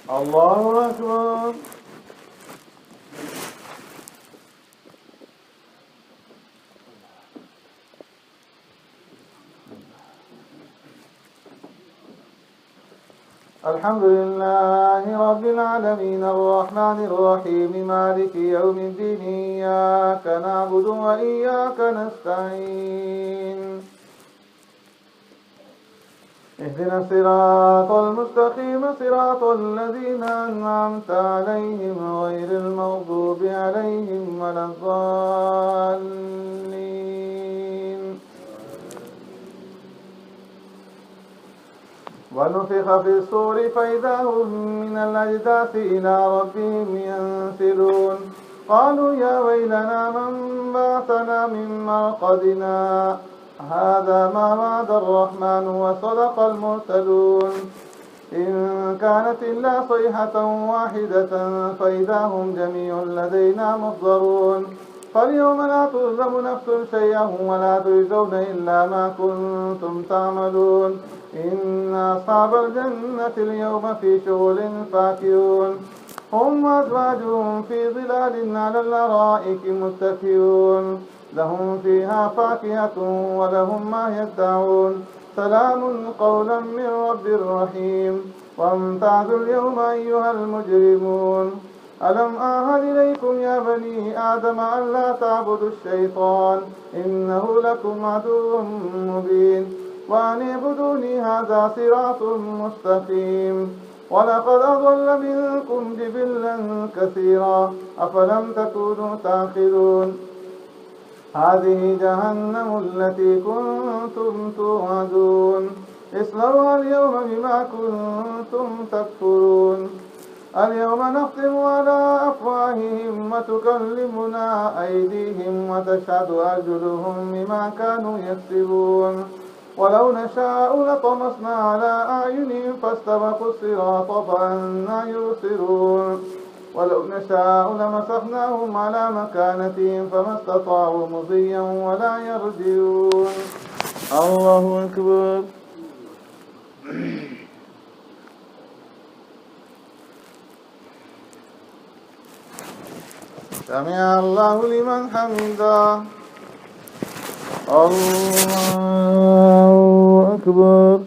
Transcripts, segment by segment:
الله أكبر. الحمد لله رب العالمين الرحمن الرحيم مالك يوم الدين إياك نعبد وإياك نستعين اهدنا الصراط المستقيم صراط الذين أنعمت عليهم غير المغضوب عليهم ولا الضالين. ونفخ في الصور فإذا هم من الأجداث إلى ربهم ينسلون قالوا يا ويلنا من بعثنا من مرقدنا هذا ما وعد الرحمن وصدق المرسلون إن كانت إلا صيحة واحدة فإذا هم جميع لدينا محضرون فاليوم لا تظلم نفس شيئا ولا تجزون إلا ما كنتم تعملون إن أصحاب الجنة اليوم في شغل فاكهون هم وأزواجهم في ظلال على الأرائك متكئون لهم فيها فاكهة ولهم ما يدعون سلام قولا من رب رحيم وامتازوا اليوم أيها المجرمون ألم أعهد إليكم يا بني آدم أن لا تعبدوا الشيطان إنه لكم عدو مبين وأن اعبدوني هذا صراط مستقيم ولقد أضل منكم جبلا كثيرا أفلم تكونوا تعقلون هذه جهنم التي كنتم توعدون اصلوها اليوم بما كنتم تكفرون اليوم نختم على أفواههم وتكلمنا أيديهم وتشهد أرجلهم بما كانوا يكسبون ولو نشاء لطمسنا على أعينهم فاستبقوا الصراط فأنى يبصرون ولو نشاء لمسخناهم على مكانتهم فما استطاعوا مضيا ولا يرجعون. الله أكبر. سمع الله لمن حمده. الله أكبر.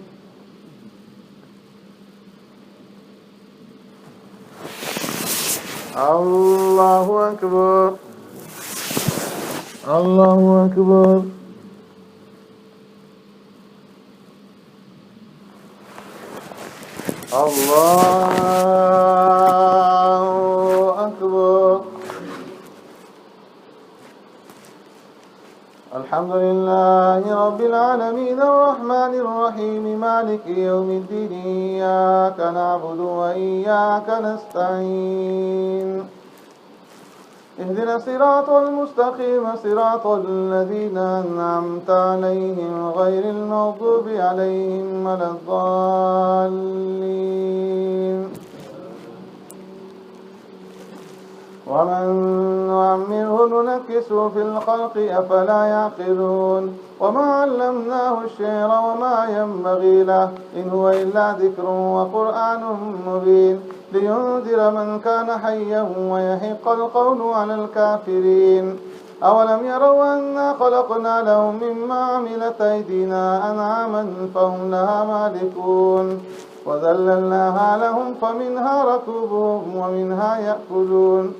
الله أكبر. الله أكبر. الله أكبر. الحمد لله رب العالمين الرحمن الرحيم مالك يوم الدين إياك نعبد وإياك نستعين اهدنا الصراط المستقيم صراط الذين أنعمت عليهم غير المغضوب عليهم ولا الضالين ومن نعمره ننكسه في الخلق أفلا يعقلون وما علمناه الشعر وما ينبغي له إن هو إلا ذكر وقرآن مبين لينذر من كان حيا ويحق القول على الكافرين أولم يروا أنا خلقنا لهم مما عملت أيدينا أنعاما فهم لها مالكون وذللناها لهم فمنها ركوبهم ومنها يأكلون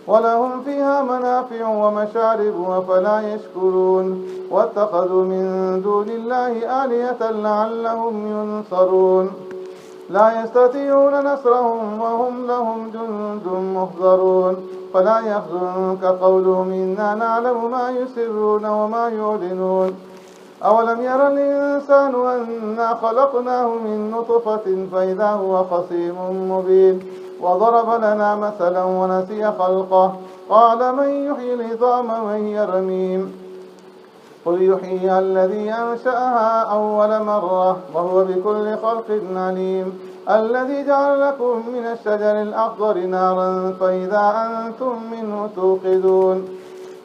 ولهم فيها منافع ومشارب أفلا يشكرون واتخذوا من دون الله آلهة لعلهم ينصرون لا يستطيعون نصرهم وهم لهم جند محضرون فلا يحزنك قولهم إنا نعلم ما يسرون وما يعلنون أولم ير الإنسان أنا خلقناه من نطفة فإذا هو خصيم مبين وضرب لنا مثلا ونسي خلقه قال من يحيي العظام وهي رميم قل يحييها الذي أنشأها أول مرة وهو بكل خلق عليم الذي جعل لكم من الشجر الأخضر نارا فإذا أنتم منه توقدون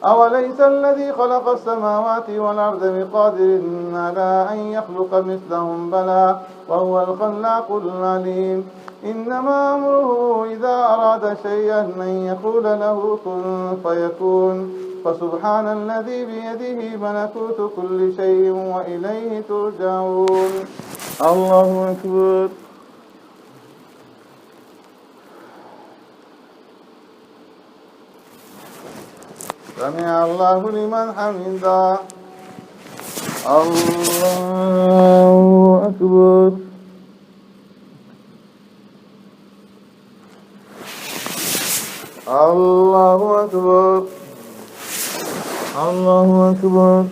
أوليس الذي خلق السماوات والأرض بقادر على أن يخلق مثلهم بلى وهو الخلاق العليم إنما أمره إذا أراد شيئا أن يقول له كن فيكون فسبحان الذي بيده ملكوت كل شيء وإليه ترجعون. الله أكبر. سمع الله لمن حمده. الله أكبر. الله أكبر. الله أكبر.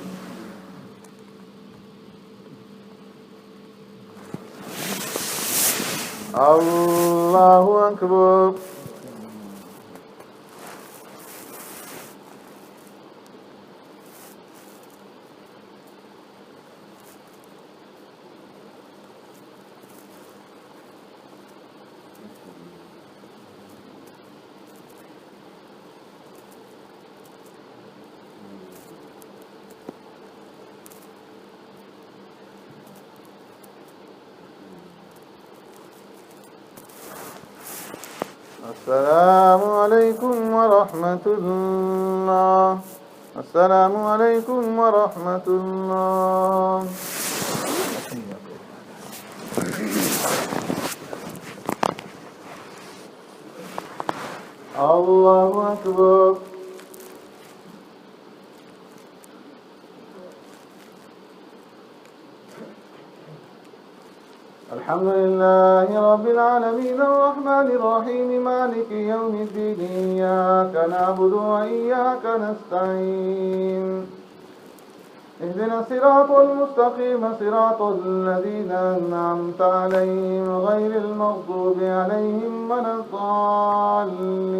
الله أكبر. السلام عليكم ورحمة الله. السلام عليكم ورحمة الله. الله أكبر. الحمد لله رب العالمين الرحمن الرحيم مالك يوم الدين إياك نعبد وإياك نستعين اهدنا الصراط المستقيم صراط الذين أنعمت عليهم غير المغضوب عليهم ولا الضالين.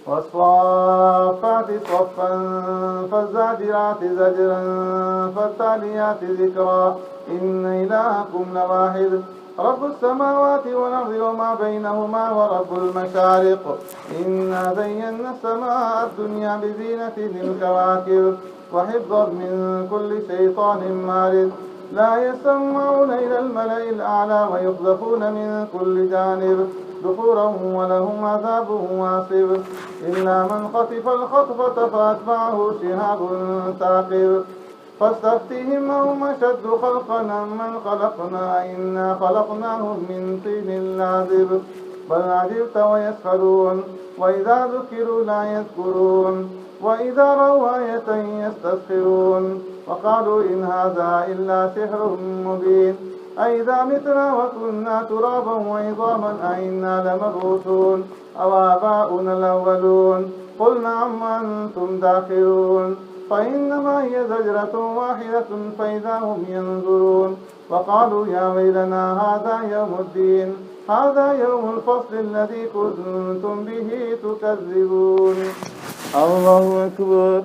والصافات صفا فالزاجرات زجرا فالتاليات ذكرا إن إلهكم لواحد رب السماوات والأرض وما بينهما ورب المشارق إنا زينا السماء الدنيا بزينة الكواكب وحفظا من كل شيطان مارد لا يسمعون إلى الملأ الأعلى ويقذفون من كل جانب دحورا ولهم عذاب واصب إلا من خطف الخطفة فأتبعه شهاب ثاقب فاستفتهم هم أشد خلقا من خلقنا إنا خلقناهم من طين لازب بل عجبت ويسخرون وإذا ذكروا لا يذكرون وإذا رأوا آية يستسخرون وقالوا إن هذا إلا سحر مبين أئذا متنا وكنا ترابا وعظاما أئنا لمبعوثون أو آباؤنا الأولون قل نعم وأنتم داخلون فإنما هي زجرة واحدة فإذا هم ينظرون وقالوا يا ويلنا هذا يوم الدين هذا يوم الفصل الذي كنتم به تكذبون. الله أكبر.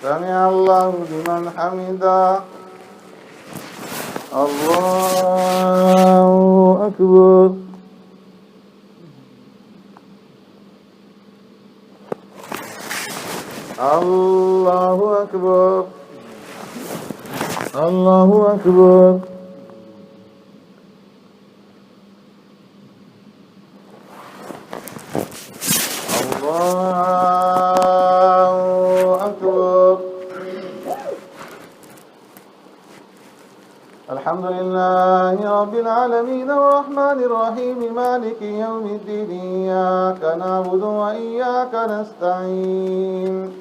سمع الله لمن حمده. الله أكبر. الله أكبر. الله أكبر. الحمد لله رب العالمين الرحمن الرحيم مالك يوم الدين إياك نعبد وإياك نستعين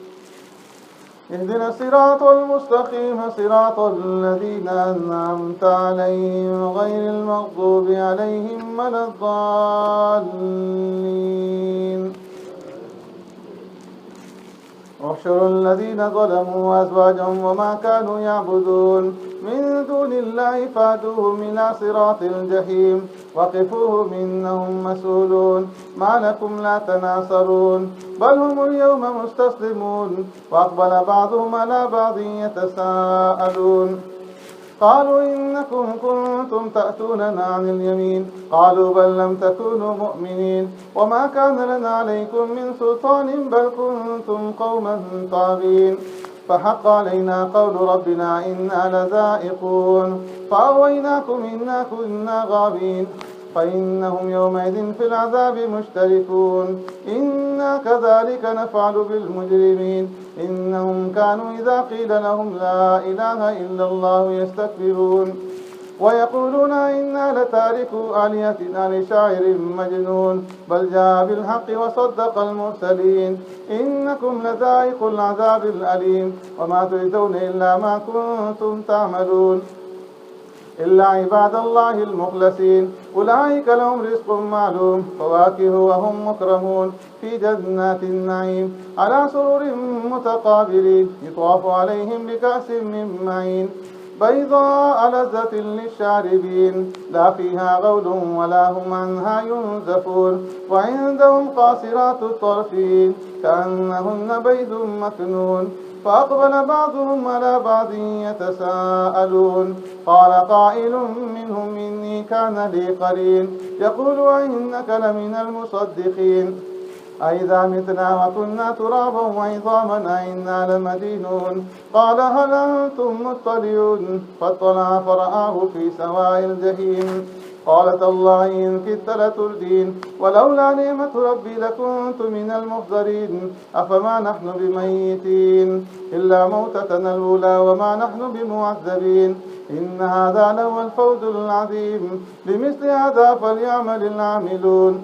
اهدنا الصراط المستقيم صراط الذين أنعمت عليهم غير المغضوب عليهم ولا الضالين. احشروا الذين ظلموا وأزواجهم وما كانوا يعبدون من دون الله فادوهم إلى صراط الجحيم وقفوهم إنهم مسؤولون ما لكم لا تناصرون بل هم اليوم مستسلمون وأقبل بعضهم على بعض يتساءلون قالوا إنكم كنتم تأتوننا عن اليمين قالوا بل لم تكونوا مؤمنين وما كان لنا عليكم من سلطان بل كنتم قوما طاغين فحق علينا قول ربنا إنا لذائقون فأغويناكم إنا كنا غابين فإنهم يومئذ في العذاب مشتركون إنا كذلك نفعل بالمجرمين إنهم كانوا إذا قيل لهم لا إله إلا الله يستكبرون ويقولون إنا لتاركو آلهتنا لشاعر مجنون بل جاء بالحق وصدق المرسلين إنكم لذائق العذاب الأليم وما تجزون إلا ما كنتم تعملون إلا عباد الله المخلصين أولئك لهم رزق معلوم فواكه وهم مكرمون في جنات النعيم على سرر متقابلين يطاف عليهم بكأس من معين بيضاء لذة للشاربين لا فيها غول ولا هم عنها ينزفون وعندهم قاصرات الطرفين كأنهن بيض مكنون فأقبل بعضهم على بعض يتساءلون قال قائل منهم إني كان لي قرين يقول وإنك لمن المصدقين أئذا متنا وكنا ترابا وعظاما أئنا لمدينون قال هل أنتم مطلعون فاطلع فرآه في سواء الجحيم قال تالله إن كدت لتردين ولولا نعمة ربي لكنت من المحضرين أفما نحن بميتين إلا موتتنا الأولى وما نحن بمعذبين إن هذا لهو الفوز العظيم لمثل هذا فليعمل العاملون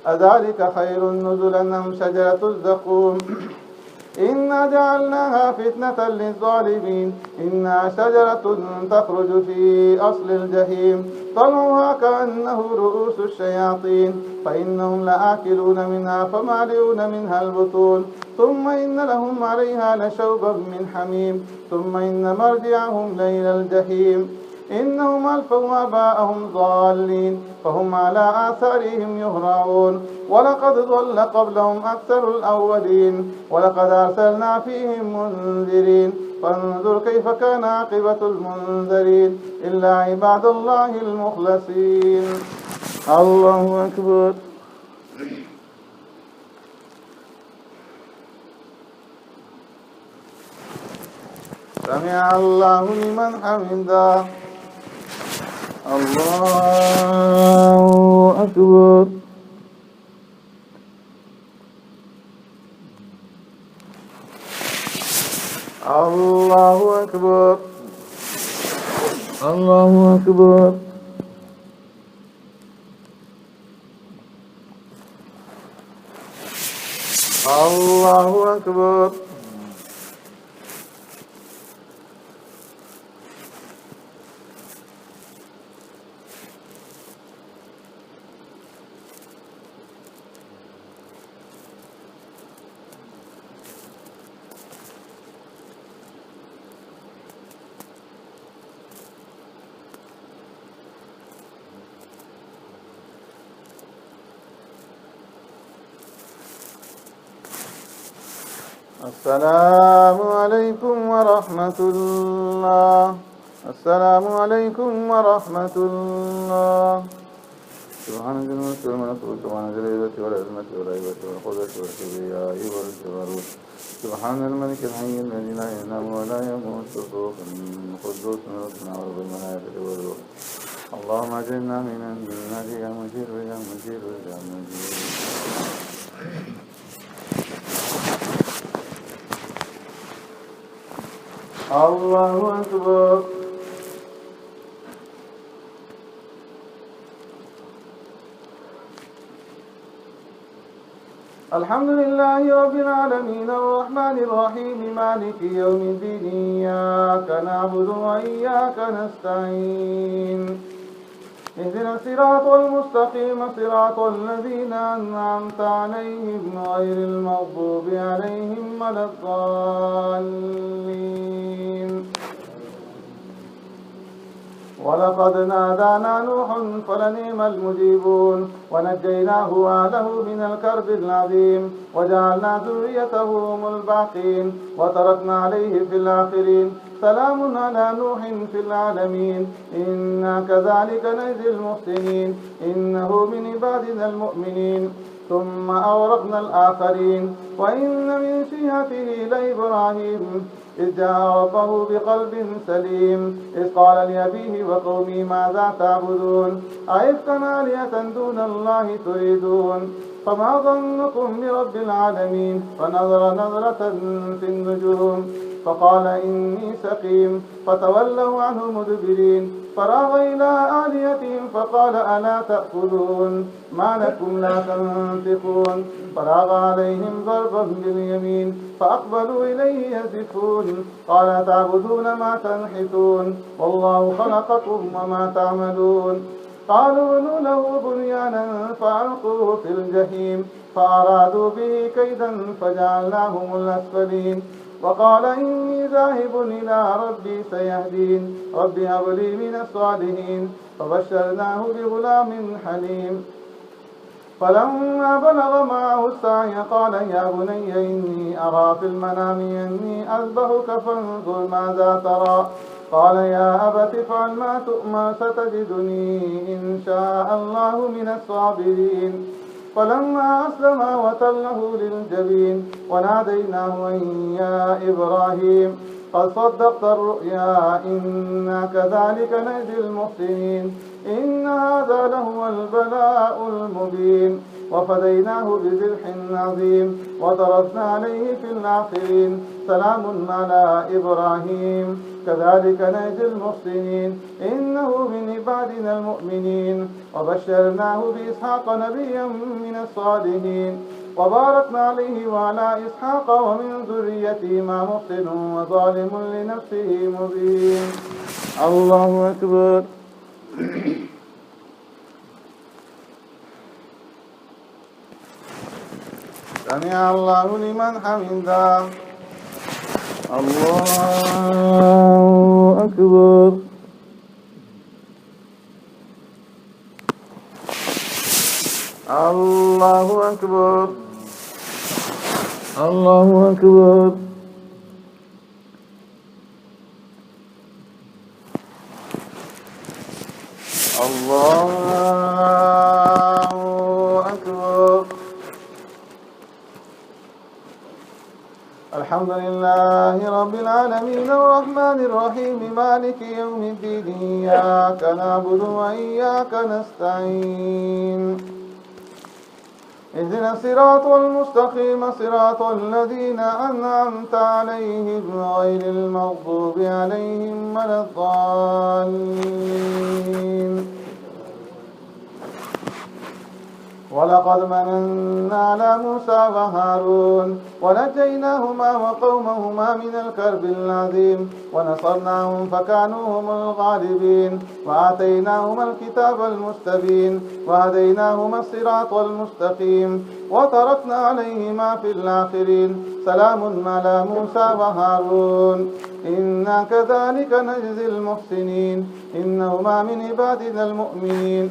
أذلك خير نزلا أم شجرة الزقوم إنا جعلناها فتنة للظالمين إنها شجرة تخرج في أصل الجحيم طلعها كأنه رؤوس الشياطين فإنهم لآكلون منها فمالئون منها البطون ثم إن لهم عليها لشوبا من حميم ثم إن مرجعهم لإلى الجحيم إنهم ألفوا آباءهم ضالين فهم على آثارهم يهرعون ولقد ضل قبلهم أكثر الأولين ولقد أرسلنا فيهم منذرين فانظر كيف كان عاقبة المنذرين إلا عباد الله المخلصين. الله أكبر. سمع الله لمن حمده. الله أكبر. الله أكبر. الله أكبر. الله أكبر. السلام عليكم ورحمة الله. السلام عليكم ورحمة الله. سبحان الملك والملكوت سبحان ذي الهيبة والعظمة والهيبة والقدرة والكبرياء والجبروت سبحان الملك الحي الذي لا ينام ولا يموت قدوس ربنا ورب الملائكة والروح. اللهم اجعلنا من النار يا مجير يا مجير يا مجير. الله أكبر. الحمد لله رب العالمين الرحمن الرحيم مالك يوم الدين إياك نعبد وإياك نستعين اهدنا الصراط المستقيم صراط الذين أنعمت عليهم غير المغضوب عليهم ولا الضالين ولقد نادانا نوح فلنعم المجيبون ونجيناه وأهله من الكرب العظيم وجعلنا ذريته هم الباقين وتركنا عليه في الآخرين سلام على نوح في العالمين إنا كذلك نجزي المحسنين إنه من عبادنا المؤمنين ثم أورقنا الآخرين وإن من شيعته لإبراهيم إذ جاء ربه بقلب سليم إذ قال لأبيه وقومه ماذا تعبدون أئفكا آلهة دون الله تريدون فما ظنكم برب العالمين فنظر نظرة في النجوم فقال إني سقيم فتولوا عنه مدبرين فراغ إلى آلهتهم فقال ألا تأكلون ما لكم لا تنطقون فراغ عليهم ضربا باليمين فأقبلوا إليه يزفون قال تعبدون ما تنحتون والله خلقكم وما تعملون قالوا ابنوا له بنيانا فألقوه في الجحيم فأرادوا به كيدا فجعلناهم الأسفلين وقال إني ذاهب إلى ربي سيهدين رب هب لي من الصالحين فبشرناه بغلام حليم فلما بلغ معه السعي قال يا بني إني أرى في المنام أني أذبحك فانظر ماذا ترى قال يا أبت افعل ما تؤمر ستجدني إن شاء الله من الصابرين فلما أسلم وتله للجبين وناديناه أن يا إبراهيم قد صدقت الرؤيا إنا كذلك نجزي المحسنين إن هذا لهو البلاء المبين وفديناه بذبح عظيم وتركنا عليه في الآخرين سلام على إبراهيم كذلك نجزي المحسنين إنه من عبادنا المؤمنين وبشرناه بإسحاق نبيا من الصالحين وباركنا عليه وعلى إسحاق ومن ذريتهما محسن وظالم لنفسه مبين الله أكبر سمع الله لمن حمده الله أكبر الله أكبر الله أكبر الله أكبر الحمد لله رب العالمين الرحمن الرحيم مالك يوم الدين إياك نعبد وإياك نستعين اهدنا الصراط المستقيم صراط الذين أنعمت عليهم غير المغضوب عليهم ولا الضالين ولقد مننا على موسى وهارون ونجيناهما وقومهما من الكرب العظيم ونصرناهم فكانوا هم الغالبين وآتيناهما الكتاب المستبين وهديناهما الصراط المستقيم وتركنا عليهما في الآخرين سلام على موسى وهارون إنا كذلك نجزي المحسنين إنهما من عبادنا المؤمنين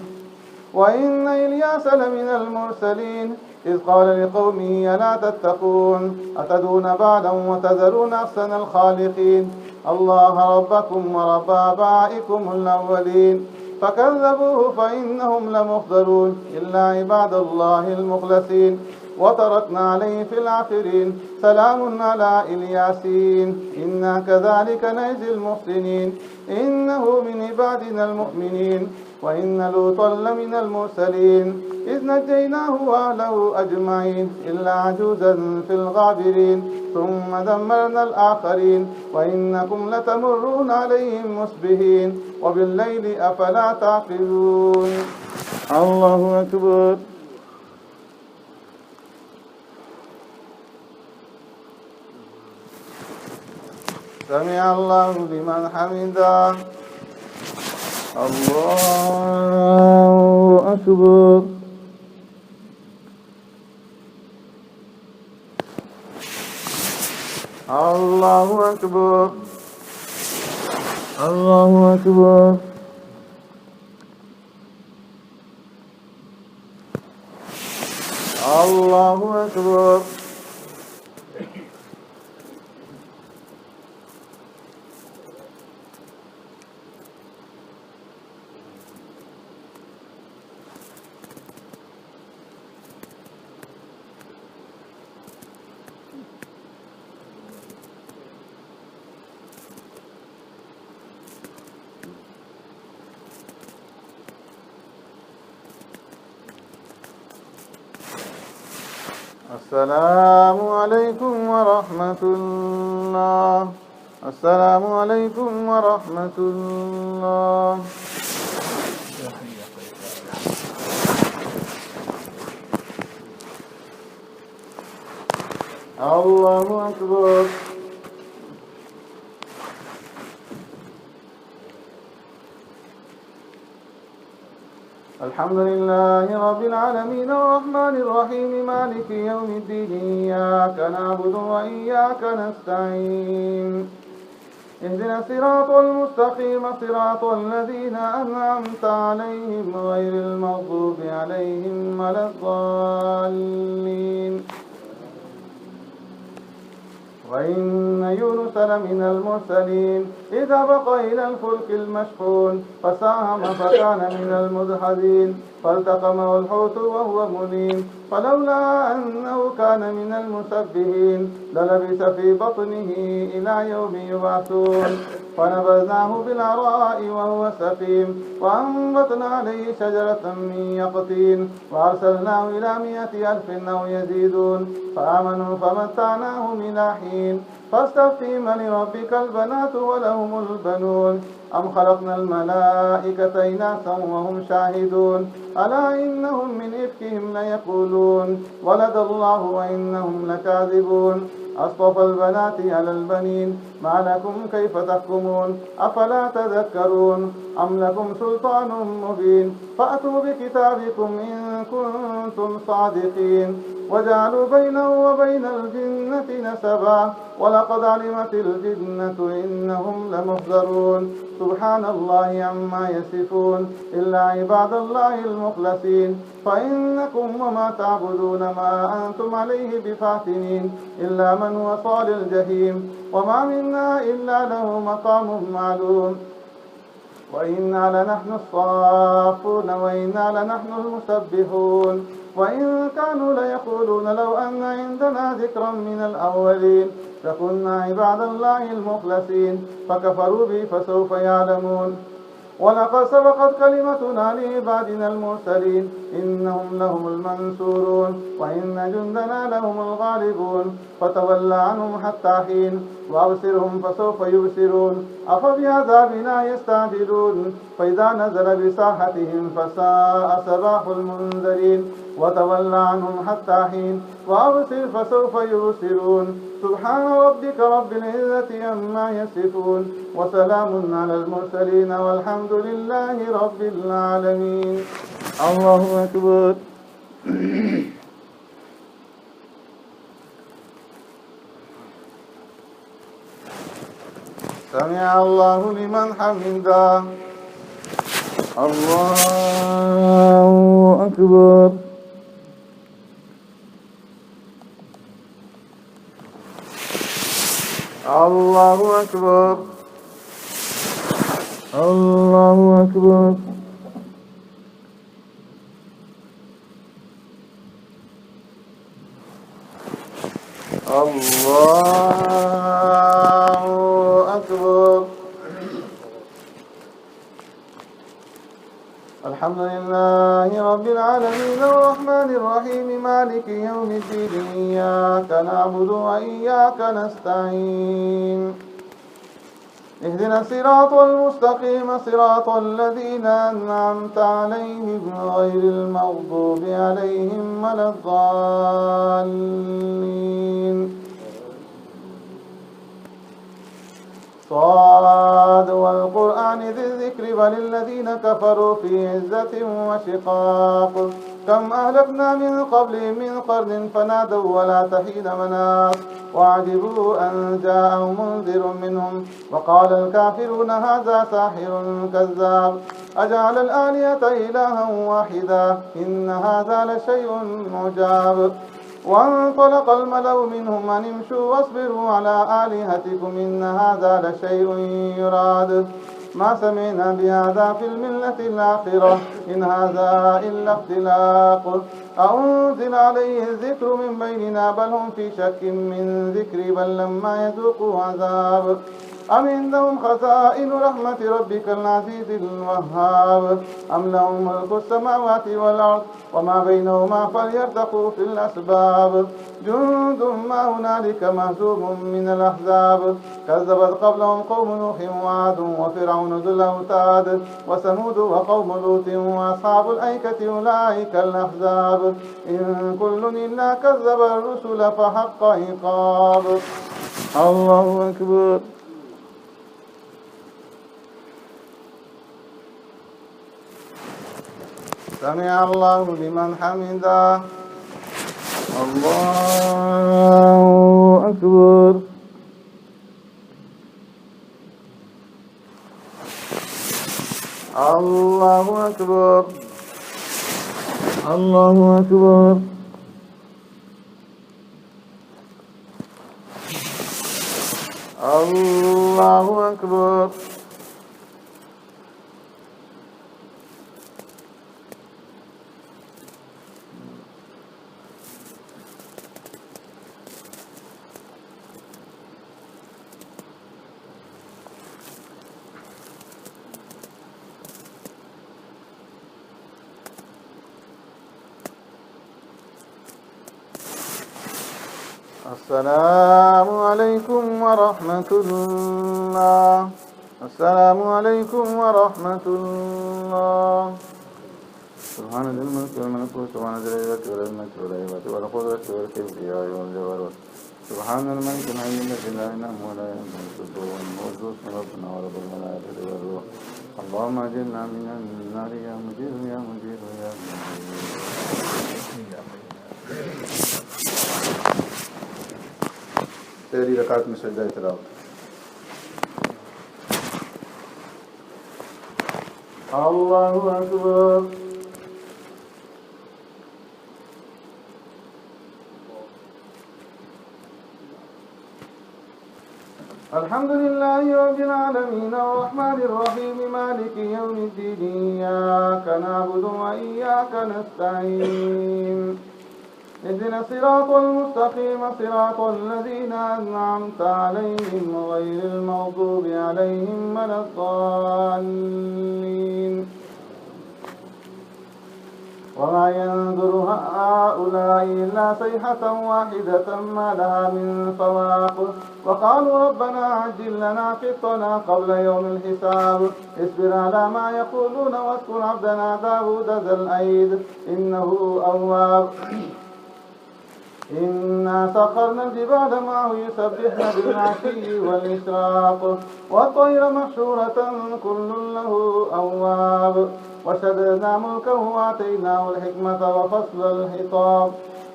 وإن إلياس لمن المرسلين إذ قال لقومه ألا تتقون أتدون بعلا وتذرون أحسن الخالقين الله ربكم ورب آبائكم الأولين فكذبوه فإنهم لمحضرون إلا عباد الله المخلصين وتركنا عليه في الآخرين سلام على الياسين إنا كذلك نجزي المحسنين إنه من عبادنا المؤمنين وإن لوطا لمن المرسلين إذ نجيناه وأهله أجمعين إلا عجوزا في الغابرين ثم دمرنا الآخرين وإنكم لتمرون عليهم مصبحين وبالليل أفلا تعقلون الله أكبر سمع الله لمن حمده الله أكبر الله أكبر الله أكبر الله أكبر. السلام عليكم ورحمة الله. السلام عليكم ورحمة الله. الله أكبر. الحمد لله رب العالمين الرحمن الرحيم مالك يوم الدين إياك نعبد وإياك نستعين اهدنا الصراط المستقيم صراط الذين أنعمت عليهم غير المغضوب عليهم ولا الضالين. وإن يونس لمن المرسلين إذا بق إلى الفلك المشحون فساهم فكان من المدحضين فالتقمه الحوت وهو مليم فلولا أنه كان من المسبحين للبث في بطنه إلى يوم يبعثون فنبذناه بالعراء وهو سقيم وأنبتنا عليه شجرة من يقطين وأرسلناه إلى 100,000 أو يزيدون فآمنوا فمتعناهم إلى حين فاستفتهم لربك البنات ولهم البنون أم خلقنا الملائكة إناثا وهم شاهدون ألا إنهم من إفكهم ليقولون ولد الله وإنهم لكاذبون أصطفى البنات على البنين ما لكم كيف تحكمون أفلا تذكرون أم لكم سلطان مبين فأتوا بكتابكم إن كنتم صادقين وجعلوا بينه وبين الجنة نسبا ولقد علمت الجنة إنهم لمحضرون سبحان الله عما يصفون إلا عباد الله المخلصين فإنكم وما تعبدون ما أنتم عليه بفاتنين إلا من هو صال الجحيم وما منا إلا له مقام معلوم وإنا لنحن الصافون وإنا لنحن المسبحون وإن كانوا ليقولون لو أن عندنا ذكرا من الأولين لكنا عباد الله المخلصين فكفروا به فسوف يعلمون ولقد سبقت كلمتنا لعبادنا المرسلين إنهم لهم المنصورون وإن جندنا لهم الغالبون فتول عنهم حتى حين وأبصرهم فسوف يبصرون أفبعذابنا يستعجلون فإذا نزل بساحتهم فساء صباح المنذرين وتول عنهم حتى حين وأبصر فسوف يبصرون سبحان ربك رب العزة عما يصفون وسلام على المرسلين والحمد لله رب العالمين. الله أكبر. سمع الله لمن حمده. الله أكبر. الله أكبر. الله أكبر. الله أكبر. الحمد لله رب العالمين الرحمن الرحيم مالك يوم الدين إياك نعبد وإياك نستعين اهدنا الصراط المستقيم صراط الذين أنعمت عليهم غير المغضوب عليهم ولا الضالين. صاد والقرآن ذي الذكر بل الذين كفروا في عزة وشقاق كم أهلكنا من قبلهم من قرن فنادوا ولا تحين مناص وعجبوا أن جاءهم منذر منهم وقال الكافرون هذا ساحر كذاب أجعل الآلهة إلها واحدا إن هذا لشيء عجاب وانطلق الملأ منهم أن امشوا واصبروا على آلهتكم إن هذا لشيء يراد ما سمعنا بهذا في الملة الآخرة إن هذا إلا اختلاق أنزل عليه الذكر من بيننا بل هم في شك من ذكري بل لما يذوقوا عذاب أم عندهم خزائن رحمة ربك العزيز الوهاب أم لهم ملك السماوات والأرض وما بينهما فليرتقوا في الأسباب جند ما هنالك مهزوم من الأحزاب كذبت قبلهم قوم نوح وعاد وفرعون ذو الأوتاد وثمود وقوم لوط وأصحاب الأيكة أولئك الأحزاب إن كل إلا كذب الرسل فحق عقاب. الله أكبر. سمع الله لمن حمده. الله أكبر. الله أكبر. الله أكبر. الله أكبر. السلام عليكم ورحمة الله. السلام عليكم ورحمة الله. سبحان ذي الملك والملكوت سبحان ذي العزة والعظمة والهيبة والقدرة والكبرياء والجبروت سبحان الملك الحي الذي لا ينام ولا يموت والموجود من ربنا ورب الملائكة والروح. اللهم أجرنا من النار يا مجير يا مجير يا مجير. पहली रकात में सजदा तिलावत. अल्लाहु अकबर. अल्हम्दुलिल्लाहि रब्बिल आलमीन अर्रहमानिर रहीम मालिकि यौमिद्दीन इय्याका नअबुदु व इय्याका नस्तईन اهدنا الصراط المستقيم صراط الذين أنعمت عليهم غير المغضوب عليهم ولا الضالين. وما ينظر هؤلاء إلا صيحة واحدة ما لها من فواق وقالوا ربنا عجل لنا قطنا قبل يوم الحساب اصبر على ما يقولون واذكر عبدنا داود ذا الأيد إنه أواب. إنا سخرنا الجبال معه يسبحن بالعشي والإشراق والطير محشورة كل له أواب وشددنا ملكه وآتيناه الحكمة وفصل الخطاب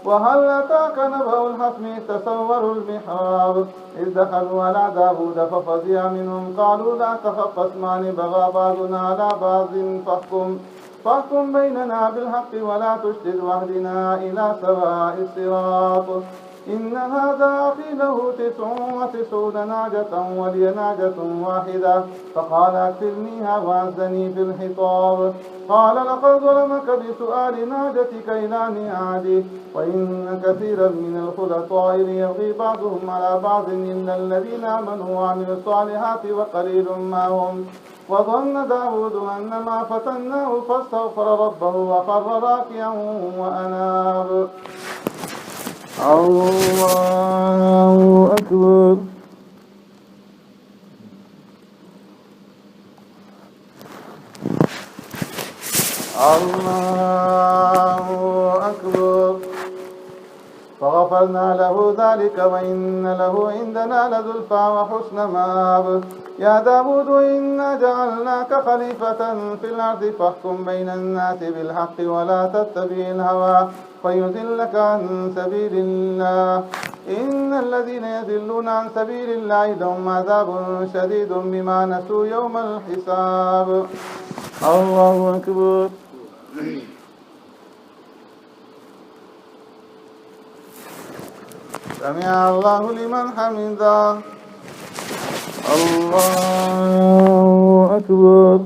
وهل أتاك نبأ الخصم إذ تسوروا المحراب إذ دخلوا على داود ففزع منهم قالوا لا تخف خصمان بغى بعضنا على بعض فاحكم بيننا بالحق ولا تشدد واهدنا إلى سواء الصراط. إن هذا أخي له 99 نعجة ولي نعجة واحدة فقال أكفلنيها وعزني في الحطاب. قال لقد ظلمك بسؤال نعجتك إلى نعاجه وإن كثيرا من الخلطاء ليبغي بعضهم على بعض إلا الذين آمنوا وعملوا الصالحات وقليل ما هم. وظن داود أن ما فتناه فاستغفر ربه وخر راكعا وأناب. الله أكبر. الله أكبر. فغفر فغفرنا له ذلك وإن له عندنا لزلفى وحسن مآب. يا داود إنا جعلناك خليفة في الأرض فاحكم بين الناس بالحق ولا تتبع الهوى فيضلك عن سبيل الله. إن الذين يضلون عن سبيل الله لهم عذاب شديد بما نسوا يوم الحساب. الله أكبر. سمع الله لمن حمده. الله أكبر.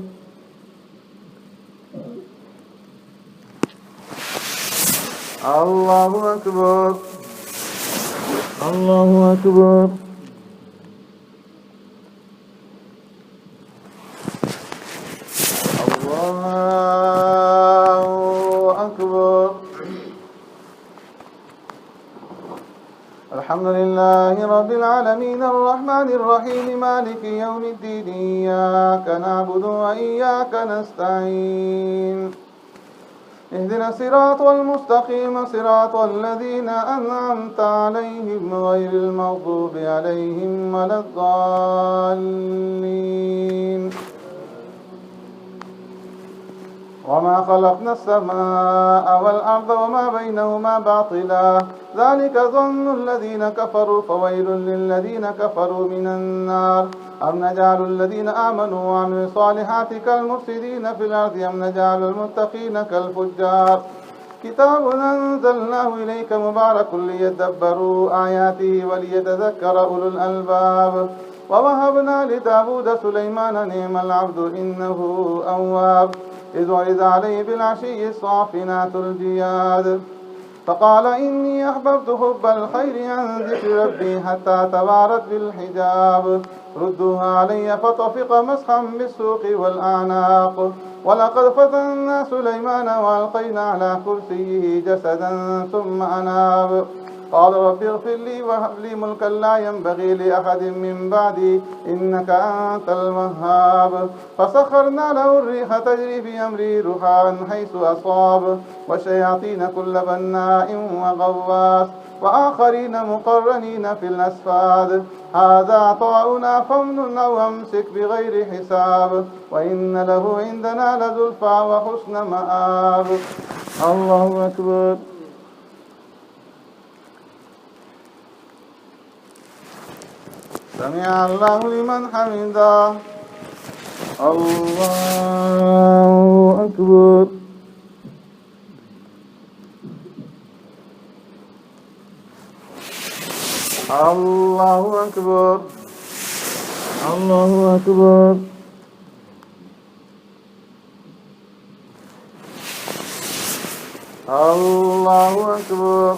الله أكبر. الله أكبر. الله أكبر. الحمد لله رب العالمين الرحمن الرحيم مالك يوم الدين إياك نعبد وإياك نستعين اهدنا الصراط المستقيم صراط الذين أنعمت عليهم غير المغضوب عليهم ولا الضالين. وما خلقنا السماء والأرض وما بينهما باطلا ذلك ظن الذين كفروا فويل للذين كفروا من النار. أم نجعل الذين آمنوا وعملوا الصالحات كالمفسدين في الأرض أم نجعل المتقين كالفجار. كتاب أنزلناه إليك مبارك ليدبروا آياته وليتذكر أولو الألباب. ووهبنا لداود سليمان نعم العبد إنه أواب. إذ ورد عليه بالعشي الصافنات الجياد فقال إني أحببت حب الخير عن ذكر ربي حتى توارت بالحجاب. ردوها علي فطفق مسحا بالسوق والأعناق. ولقد فتنا سليمان وألقينا على كرسيه جسدا ثم أناب. قال رب اغفر لي وهب لي ملكا لا ينبغي لأحد من بعدي إنك أنت الوهاب. فسخرنا له الريح تجري بأمره رخاء حيث أصاب والشياطين كل بناء وغواص وآخرين مقرنين في الأصفاد. هذا عطاؤنا فامنن أو أمسك بغير حساب وإن له عندنا لزلفى وحسن مآب. الله أكبر. سمع الله لمن حمده. الله أكبر. الله أكبر. الله أكبر. الله أكبر.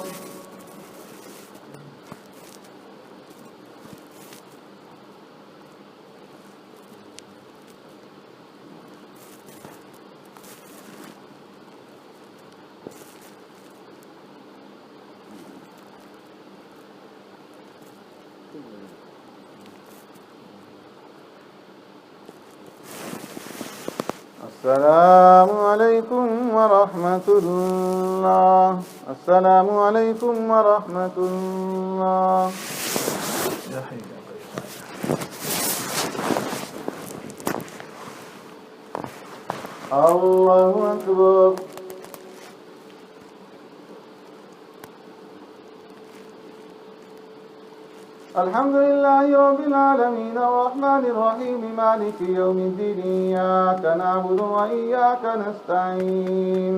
السلام عليكم ورحمة الله. السلام عليكم ورحمة الله. الله أكبر. الحمد لله رب العالمين الرحمن الرحيم مالك يوم الدين إياك نعبد وإياك نستعين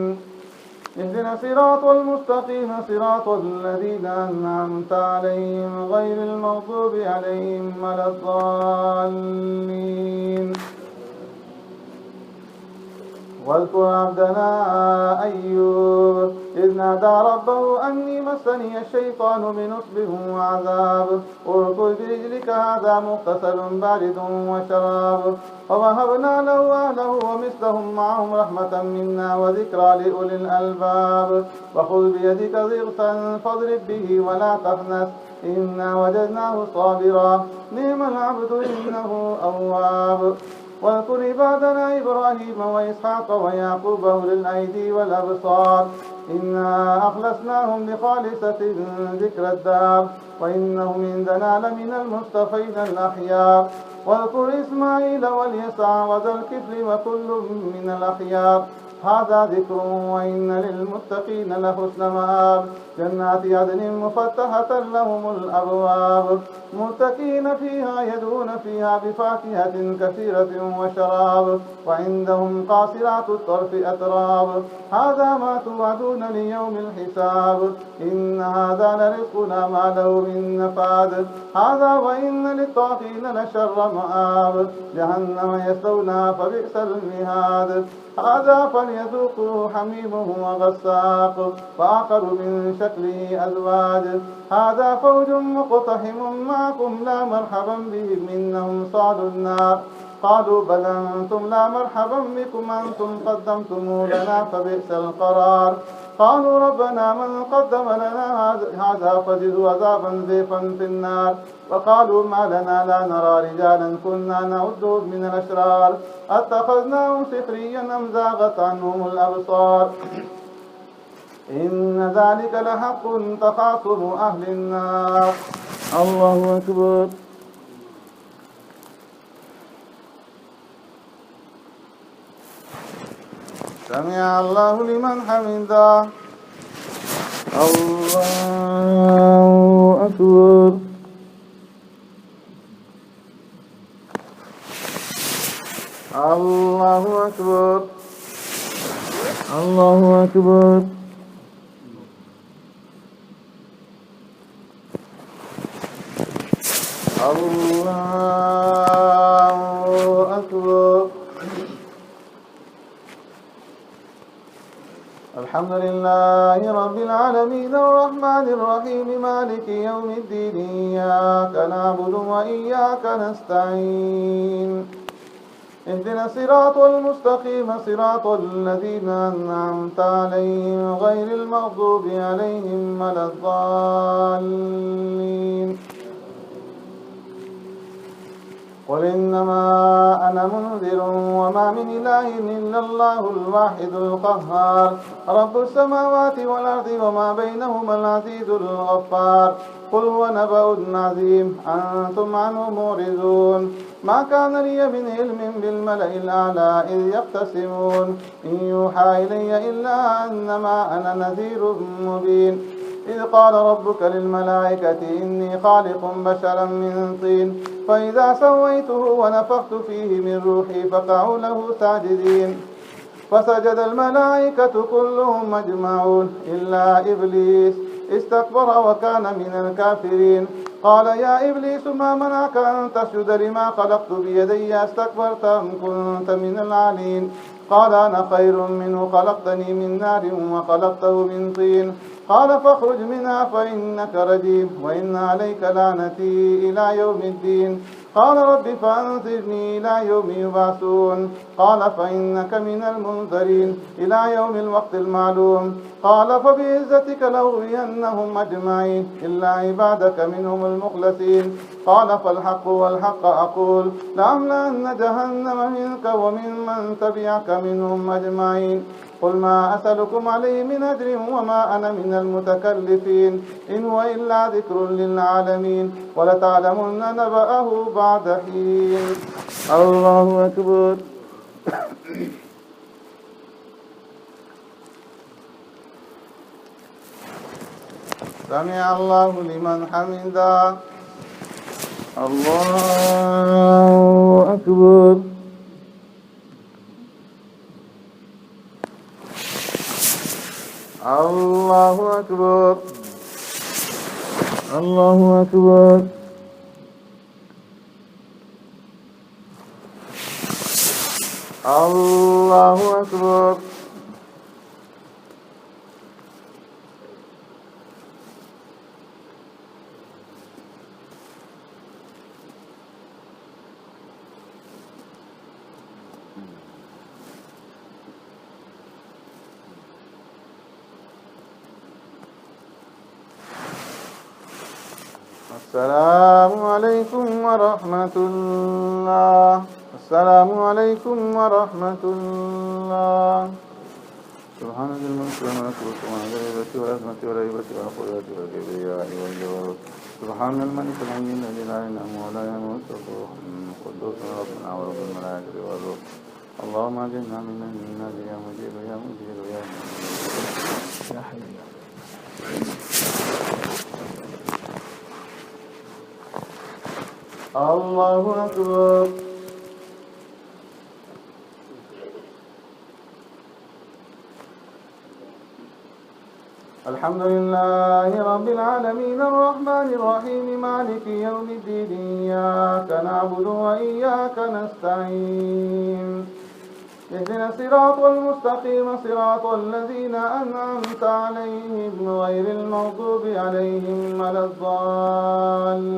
اهدنا الصراط المستقيم صراط الذين أنعمت عليهم غير المغضوب عليهم ولا الضالين. واذكر عبدنا أيوب إذ نادى ربه أني مسني الشيطان بنصب وعذاب اركض برجلك هذا مغتسل بارد وشراب. ووهبنا له أهله ومثلهم معهم رحمة منا وذكرى لأولي الألباب. وخذ بيدك ضغثا فاضرب به ولا تحنث إنا وجدناه صابرا نعم العبد إنه أواب. واذكر عبادنا إبراهيم وإسحاق ويعقوب أولي الأيدي والأبصار إنا أخلصناهم بخالصة ذكر الدار وإنهم عندنا لمن المصطفين الأخيار واذكر إسماعيل واليسع وذا الكفل وكل من الأخيار هذا ذكر وإن للمتقين لحسن مآب جنات عدن مفتحة لهم الأبواب متكئين فيها يدعون فيها بفاكهة كثيرة وشراب وعندهم قاصرات الطرف أتراب هذا ما توعدون ليوم الحساب إن هذا لرزقنا ما له من نفاد هذا وإن للطاغين لشر مآب جهنم يصلونها فبئس المهاد هذا فليذوقوا حميمه وغساق وآخر من شكله أزواج هذا فوج مقتحم معكم لا مرحبا بهم إنهم صالوا النار قالوا بل أنتم لا مرحبا بكم أنتم قدمتموه لنا فبئس القرار قالوا ربنا من قدم لنا هذا فزد عذابا ضيفا في النار وقالوا ما لنا لا نرى رجالا كنا نعدهم من الأشرار اتخذناهم سخريا أم زاغت عنهم الأبصار إن ذلك لحق تخاصم أهل النار الله أكبر سمع الله لمن حمده الله أكبر الله أكبر الله أكبر الله أكبر الحمد لله رب العالمين الرحمن الرحيم مالك يوم الدين إياك نعبد وإياك نستعين اهدنا الصراط المستقيم صراط الذين أنعمت عليهم غير المغضوب عليهم ولا الضالين قل إنما أنا منذر وما من إله إلا الله الواحد القهار رب السماوات والأرض وما بينهما العزيز الغفار قل هو نبأ عظيم أنتم عنه معرضون ما كان لي من علم بالملأ الأعلى إذ يختصمون إن يوحى إلي إلا أنما أنا نذير مبين إذ قال ربك للملائكة إني خالق بشرا من طين فإذا سويته ونفخت فيه من روحي فقعوا له ساجدين فسجد الملائكة كلهم أجمعون إلا إبليس استكبر وكان من الكافرين قال يا إبليس ما منعك أن تسجد لما خلقت بيدي استكبرت أم كنت من العالين قال أنا خير منه خلقتني من نار وخلقته من طين قال فاخرج منها فإنك رجيم وإن عليك لعنتي إلى يوم الدين قال رب فأنظرني إلى يوم يبعثون قال فإنك من المنذرين إلى يوم الوقت المعلوم قال فبعزتك لأغوينهم أجمعين إلا عبادك منهم المخلصين قال فالحق والحق أقول لأملأن جهنم منك ومن من تبعك منهم أجمعين قل ما أسألكم عليه من أجر وما أنا من المتكلفين إن هو إلا ذكر للعالمين ولتعلمن نبأه بعد حين الله أكبر سمع الله لمن حمده الله أكبر الله أكبر الله أكبر الله أكبر السلام عليكم ورحمة الله. السلام عليكم ورحمة الله. سبحان ذي الملك والملكوت وما ذي الهبة والعظمة والهيبة والقدرة والكبرياء والجبروت. سبحان الملك الحي الذي لا ينام ولا يموت وهو قدوس ربنا ورب الملائكة والروح. اللهم اجعلنا من الناس يا مجير يا مجير يا مجير يا حي. الله أكبر. الحمد لله رب العالمين الرحمن الرحيم مالك يوم الدين إياك نعبد وإياك نستعين اهدنا الصراط المستقيم صراط الذين أنعمت عليهم غير المغضوب عليهم ولا الضالين.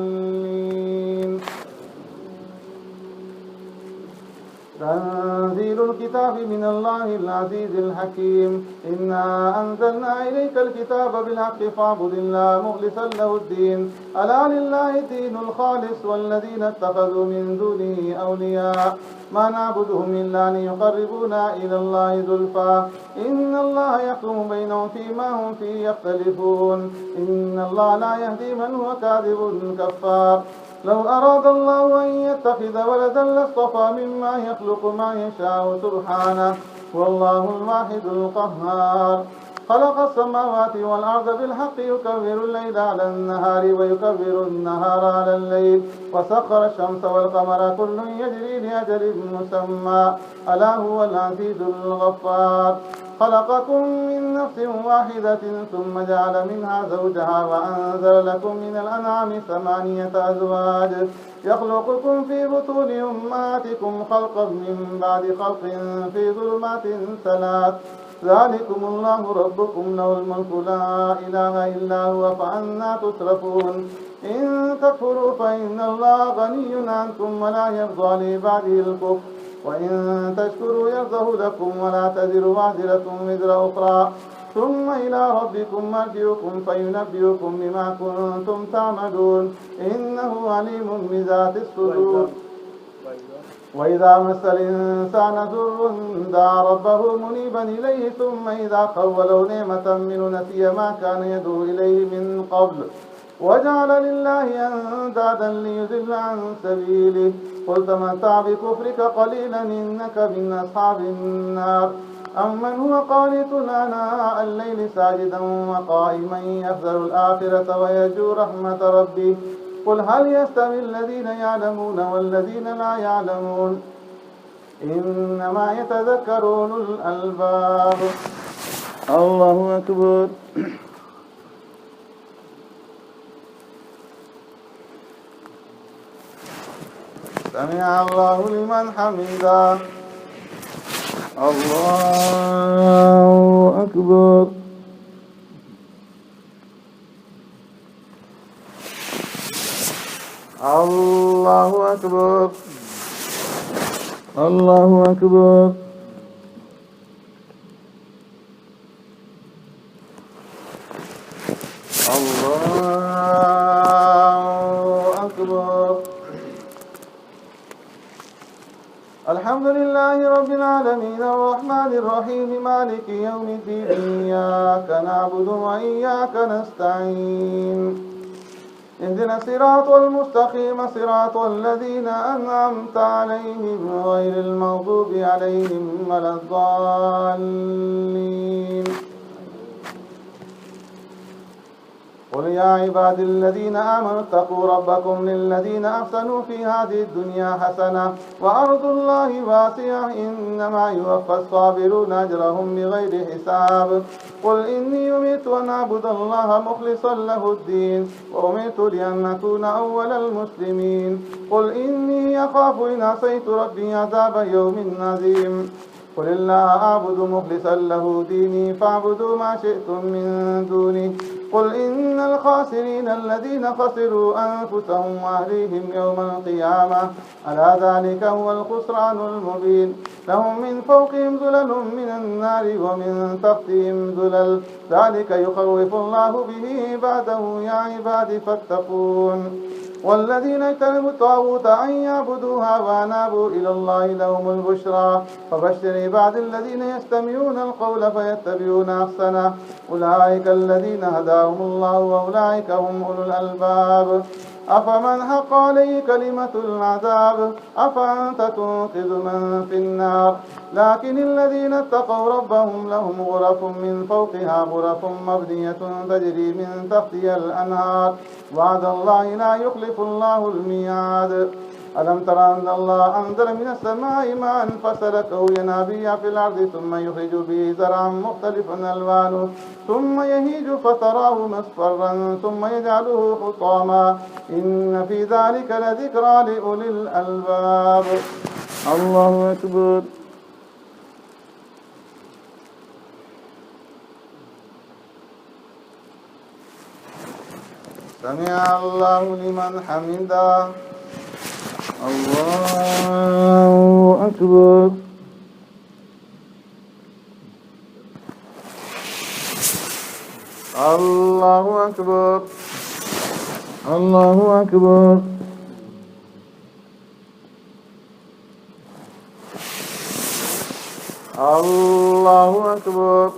تنزيل الكتاب من الله العزيز الحكيم. إنا أنزلنا إليك الكتاب بالحق فاعبد الله مخلصا له الدين. ألا لله الدين الخالص والذين اتخذوا من دونه أولياء ما نعبدهم إلا ليقربونا إلى الله زلفى إن الله يحكم بينهم فيما هم فيه يختلفون. إن الله لا يهدي من هو كاذب كفار. لو أراد الله أن يتخذ ولدا لاصطفى مما يخلق ما يشاء سبحانه والله الواحد القهار. خلق السماوات والأرض بالحق يكبر الليل على النهار ويكبر النهار على الليل وسخر الشمس والقمر كل يجري لأجل مسمى ألا هو العزيز الغفار. خلقكم من نفس واحدة ثم جعل منها زوجها وأنزل لكم من الأنعام 8 أزواج يخلقكم في بطون أمهاتكم خلقا من بعد خلق في ظلمات 3. ذلكم الله ربكم له الملك لا إله إلا هو فأنى تصرفون. إن تكفروا فإن الله غني عنكم ولا يرضى لعباده الكفر وإن تشكروا يرضه لكم ولا تزر وازرة وزر أخرى ثم إلى ربكم مرجعكم فينبئكم بما كنتم تعملون إنه عليم بذات الصدور. وإذا مس الإنسان ضر دعا ربه منيبا إليه ثم إذا خوله نعمة منه نسي ما كان يدعو إليه من قبل وجعل لله أندادا ليضل عن سبيله قل تمتع بكفرك قليلا إنك من أصحاب النار. أمن هو قانت آناء الليل ساجدا وقائما يحذر الآخرة ويرجو رحمة ربه قل هل يستوي الذين يعلمون والذين لا يعلمون إنما يتذكر أولو الألباب. الله أكبر. سمع الله لمن حمده. الله أكبر. الله أكبر. الله أكبر. الله أكبر. الحمد لله رب العالمين الرحمن الرحيم مالك يوم الدين إياك نعبد وإياك نستعين اهدنا الصراط المستقيم صراط الذين أنعمت عليهم غير المغضوب عليهم ولا الضالين. قل يا عبادي الذين آمنوا اتقوا ربكم للذين أحسنوا في هذه الدنيا حسنة وأرض الله واسعة إنما يوفى الصابرون أجرهم بغير حساب. قل إني أمرت أن أعبد الله مخلصا له الدين وأمرت لأن أكون أول المسلمين. قل إني أخاف إن عصيت ربي عذاب يوم عظيم. قل الله أعبد مخلصا له ديني فاعبدوا ما شئتم من دونه. قل إن الخاسرين الذين خسروا أنفسهم وأهليهم يوم القيامة ألا ذلك هو الخسران المبين. لهم من فوقهم ظلل من النار ومن تحتهم ظلل ذلك يخوف الله به عباده يا عباد فاتقون. والذين اجتنبوا الطاغوت أن يعبدوها وأنابوا إلى الله لهم البشرى فبشر عباد الذين يستمعون القول فيتبعون أحسنه أولئك الذين هداهم الله وأولئك هم أولو الألباب أفمن حق عليه كلمة العذاب أفأنت تنقذ من في النار لكن الذين اتقوا ربهم لهم غرف من فوقها غرف مبنية تجري من تحتها الأنهار وعد الله لا يخلف الله الميعاد ألم تر أن الله أنزل من السماء ماء فسلكه ينابيع في الأرض ثم يخرج به زرعا مختلفا ألوانه ثم يهيج فتراه مصفرا ثم يجعله حطاما إن في ذلك لذكرى لأولي الألباب. الله أكبر. سمع الله لمن حمده. الله أكبر. الله أكبر. الله أكبر. الله أكبر.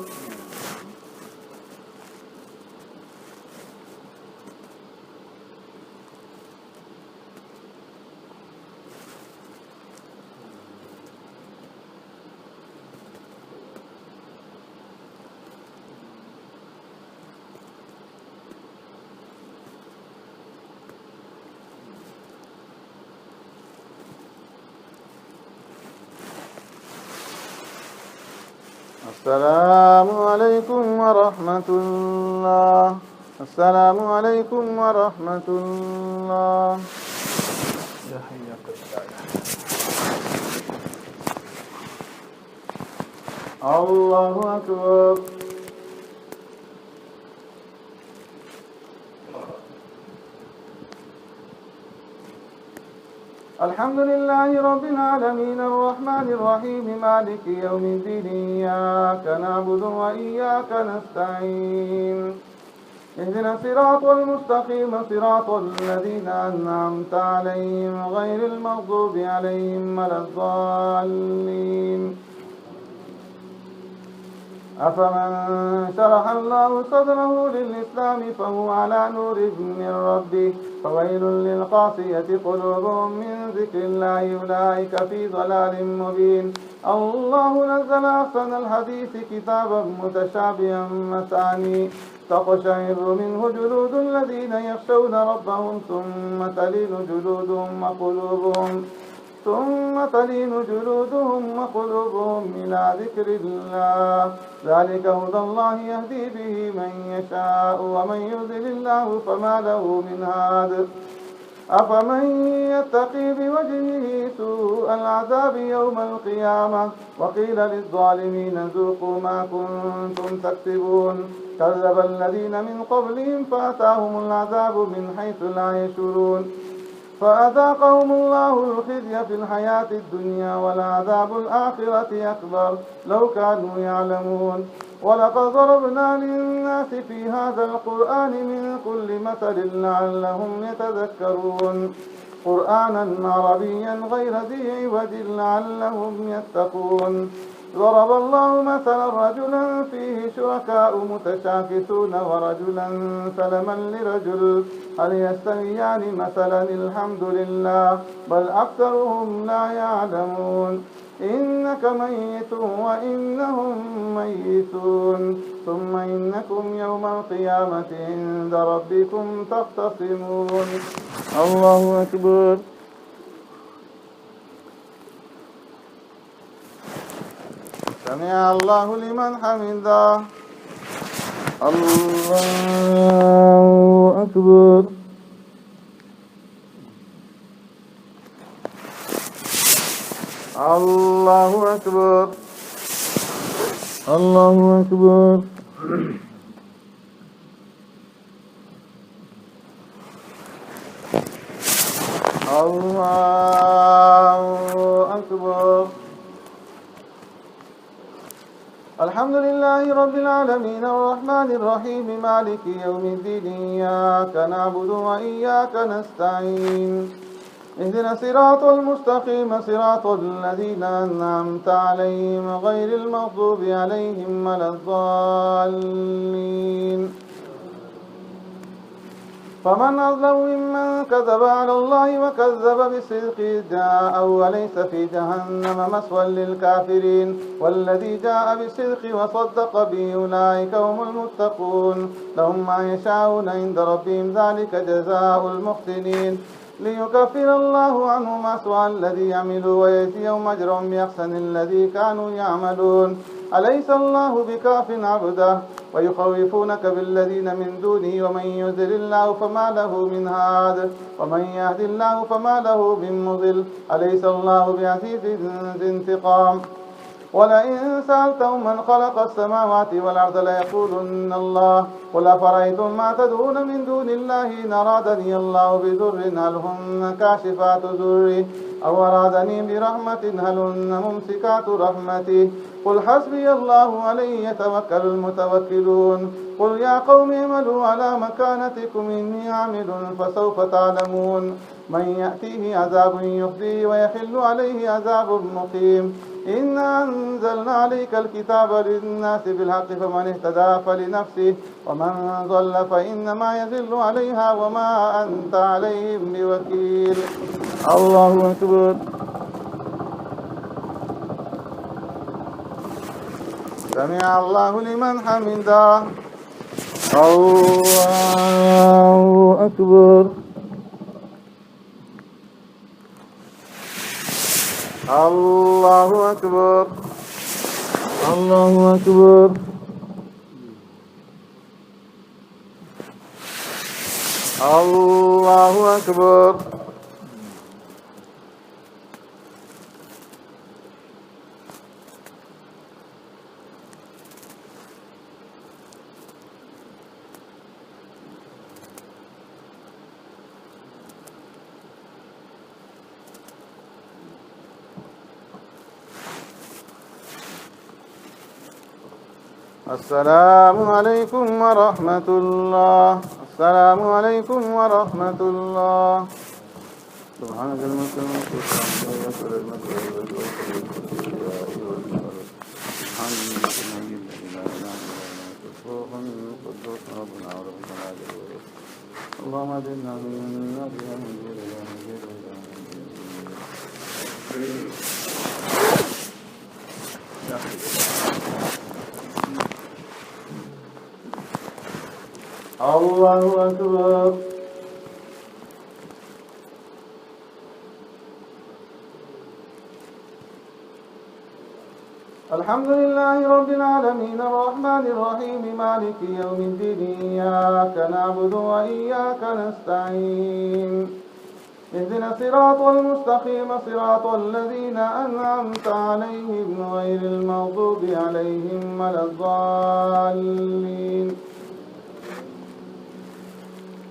السلام عليكم ورحمة الله. السلام عليكم ورحمة الله. يا حياك الله. الله أكبر. الحمد لله رب العالمين الرحمن الرحيم مالك يوم الدين إياك نعبد وإياك نستعين اهدنا الصراط المستقيم صراط الذين أنعمت عليهم غير المغضوب عليهم ولا الضالين. أفمن شرح الله صدره للإسلام فهو على نور من ربه فويل للقاسية قلوبهم من ذكر الله أولئك في ضلال مبين. الله نزل أحسن الحديث كتابا متشابها مثاني تقشعر منه جلود الذين يخشون ربهم ثم تلين جلودهم وقلوبهم إلى ذكر الله ذلك هدى الله يهدي به من يشاء ومن يضلل الله فما له من هاد. أفمن يتقي بوجهه سوء العذاب يوم القيامة وقيل للظالمين ذوقوا ما كنتم تكسبون كذب الذين من قبلهم فأتاهم العذاب من حيث لا يشعرون فأذاقهم الله الخزي في الحياة الدنيا ولعذاب الآخرة أكبر لو كانوا يعلمون. ولقد ضربنا للناس في هذا القرآن من كل مثل لعلهم يتذكرون قرآنا عربيا غير ذي عوج لعلهم يتقون. ضرب الله مثلا رجلا فيه شركاء متشاكسون ورجلا سلما لرجل هل يستويان مثلا الحمد لله بل أكثرهم لا يعلمون. إنك ميت وإنهم ميتون ثم إنكم يوم القيامة عند ربكم تختصمون. الله أكبر. سمع الله لمن حمده. الله أكبر. الله أكبر. الله أكبر. الله أكبر. الحمد لله رب العالمين الرحمن الرحيم مالك يوم الدين إياك نعبد وإياك نستعين اهدنا الصراط المستقيم صراط الذين أنعمت عليهم غير المغضوب عليهم ولا الضالين فمن أظلم ممن كذب على الله وكذب بالصدق إذ جاءه وليس في جهنم مثوى للكافرين والذي جاء بالصدق وصدق به أولئك هم المتقون لهم ما يشاءون عند ربهم ذلك جزاء المحسنين ليكفر الله عنهم أسوأ الذي يعملوا ويجزيهم أجرهم بأحسن الذي كانوا يعملون أليس الله بكاف عبده ويخوفونك بالذين من دونه ومن يضلل الله فما له من هاد ومن يهد الله فما له من مضل أليس الله بعزيز ذي انتقام ولئن سألتهم من خلق السماوات والأرض ليقولن الله قل أفرأيتم ما تدعون من دون الله إن أرادني الله بضر هل هن كاشفات ضره أو أرادني برحمة هل هن ممسكات رحمته قل حسبي الله عليه يتوكل المتوكلون قل يا قوم اعملوا على مكانتكم إني عامل فسوف تعلمون من يأتيه عذاب يخزيه ويحل عليه عذاب مقيم إنا أنزلنا عليك الكتاب للناس بالحق فمن اهتدى فلنفسه ومن ضل فإنما يضل عليها وما أنت عليهم بوكيل الله أكبر سمع الله لمن حمده الله أكبر الله أكبر الله أكبر الله أكبر السلام عليكم ورحمة الله السلام عليكم ورحمة الله سبحانك الملك اللهم اجعلنا من الله أكبر الحمد لله رب العالمين الرحمن الرحيم مالك يوم الدين إياك نعبد وإياك نستعين اهدنا الصراط المستقيم صراط الذين أنعمت عليهم غير المغضوب عليهم ولا الضالين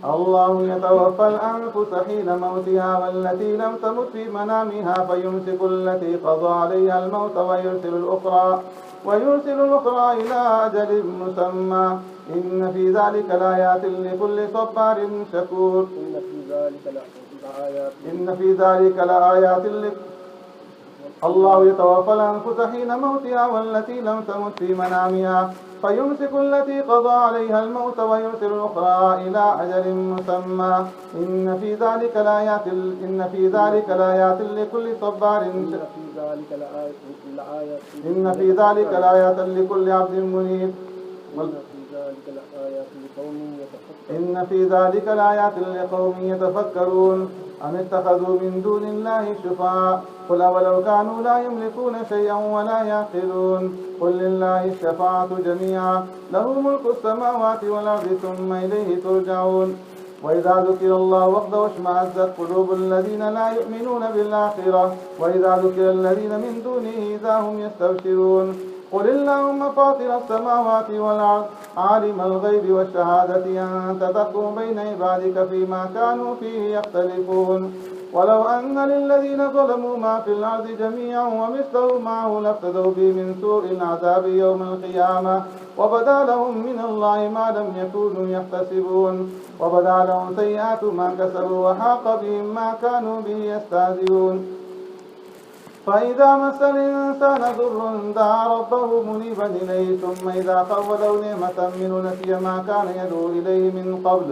الله يتوفى الأنفس حين موتها والتي لم تمت في منامها فيمسك التي قضى عليها الموت ويرسل الأخرى إلى أجل مسمى إن في ذلك لآيات لكل صبار شكور إن في ذلك لآيات الله يتوفى الأنفس حين موتها والتي لم تمت في منامها فيمسك التي قضى عليها الموت ويرسل الأخرى إلى أجل مسمى إن في ذلك لآيات لكل صبار إن في ذلك لآيات لكل عبد منيب إن في ذلك لآيات لقوم يتفكرون أم اتخذوا من دون الله شفعاء قل أولو كانوا لا يملكون شيئا ولا يعقلون قل لله الشفاعة جميعا له ملك السماوات والأرض ثم إليه ترجعون وإذا ذكر الله وحده اشمأزت قلوب الذين لا يؤمنون بالآخرة وإذا ذكر الذين من دونه إذا هم يستبشرون قل اللهم فاطر السماوات والأرض عالم الغيب والشهادة أنت تحكم بين عبادك فيما كانوا فيه يختلفون ولو أن للذين ظلموا ما في الأرض جميعا ومثله معه لافتدوا به من سوء العذاب يوم القيامة وبدا لهم من الله ما لم يكونوا يحتسبون وبدا لهم سيئات ما كسبوا وحاق بهم ما كانوا به يستهزئون فإذا مس الإنسان ضر دعا ربه منيبا إليه ثم إذا خوله نعمة منه نسي ما كان يدعو إليه من قبل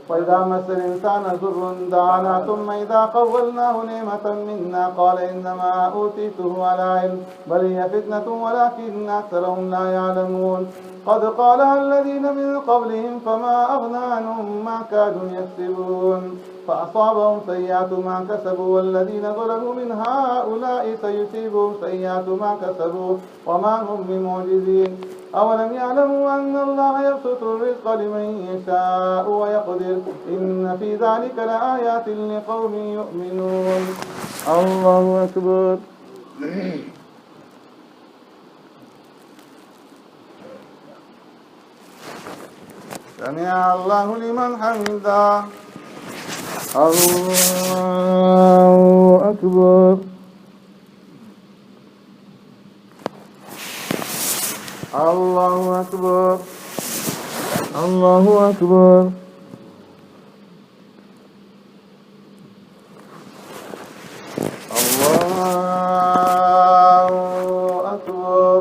وإذا مس الإنسان ضر دعانا ثم إذا خولناه نعمة منا قال إنما أوتيته على علم بل هي فتنة ولكن أكثرهم لا يعلمون قد قالها الذين من قبلهم فما أغنى عنهم ما كانوا يكسبون فأصابهم سيئات ما كسبوا والذين ظلموا من هؤلاء سيصيبهم سيئات ما كسبوا وما هم بمعجزين أولم يعلموا أن الله يبسط الرزق لمن يشاء ويقدر إن في ذلك لآيات لقوم يؤمنون. الله أكبر. سمع الله لمن حمده. الله أكبر. الله أكبر. الله أكبر. الله أكبر.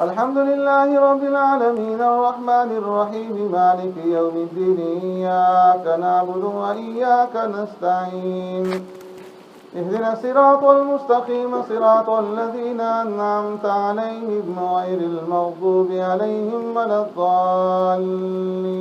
الحمد لله رب العالمين الرحمن الرحيم مالك يوم الدين إياك نعبد وإياك نستعين اهدنا الصراط المستقيم صراط الذين أنعمت عليهم غير المغضوب عليهم ولا الضالين.